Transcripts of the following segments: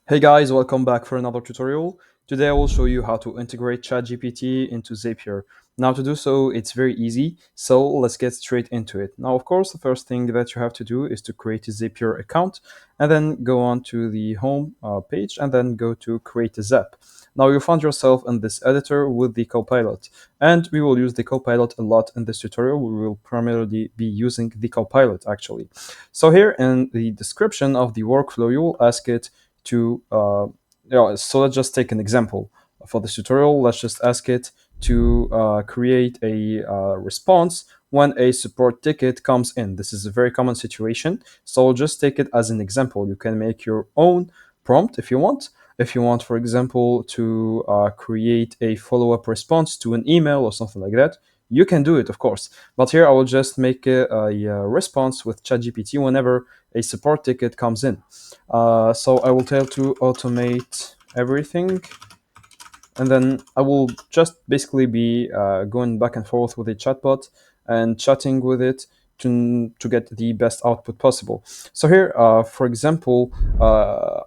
Hey guys, welcome back for another tutorial. Today I will show you how to integrate ChatGPT into Zapier. Now to do so, it's very easy, so let's get straight into it. Now of course, the first thing that you have to do is to create a Zapier account and then go on to the home page and then go to create a Zap. Now you'll find yourself in this editor with the Copilot, and we will use the Copilot a lot in this tutorial. We will primarily be using the Copilot actually. So here in the description of the workflow, you will ask it to so let's just take an example for this tutorial. Let's just ask it to create a response when a support ticket comes in. This is a very common situation, so I'll just take it as an example. You can make your own prompt if you want. If you want, for example, to create a follow-up response to an email or something like that, you can do it, of course. But here I will just make a response with ChatGPT whenever a support ticket comes in. So I will tell to automate everything, and then I will just basically be going back and forth with a chatbot and chatting with it to get the best output possible. So here, for example,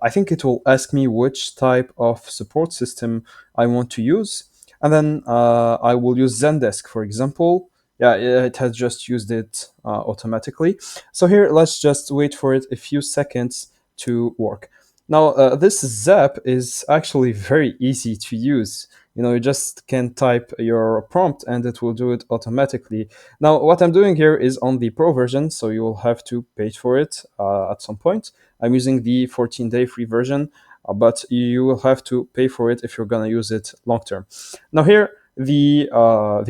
I think it will ask me which type of support system I want to use, and then I will use Zendesk, for example. Yeah, it has just used it automatically. So here, let's just wait for it a few seconds to work. Now, this Zap is actually very easy to use. You just can type your prompt and it will do it automatically. Now, what I'm doing here is on the Pro version, so you will have to pay for it at some point. I'm using the 14-day free version, but you will have to pay for it if you're gonna use it long term. Now here, the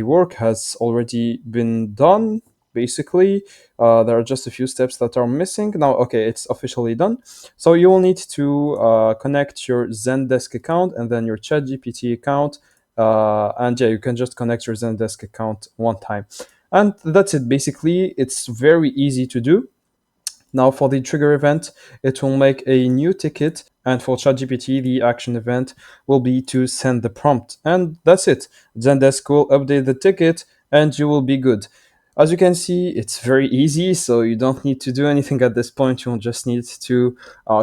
work has already been done. Basically, there are just a few steps that are missing. Now, okay, it's officially done. So you will need to connect your Zendesk account and then your ChatGPT account. And yeah, you can just connect your Zendesk account one time. And that's it. Basically, it's very easy to do. Now for the trigger event, it will make a new ticket, and for ChatGPT, the action event will be to send the prompt. And that's it. Zendesk will update the ticket and you will be good. As you can see, it's very easy, so you don't need to do anything at this point. You'll just need to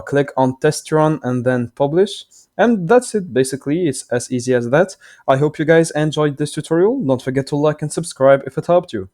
click on test run and then publish. And that's it, basically. It's as easy as that. I hope you guys enjoyed this tutorial. Don't forget to like and subscribe if it helped you.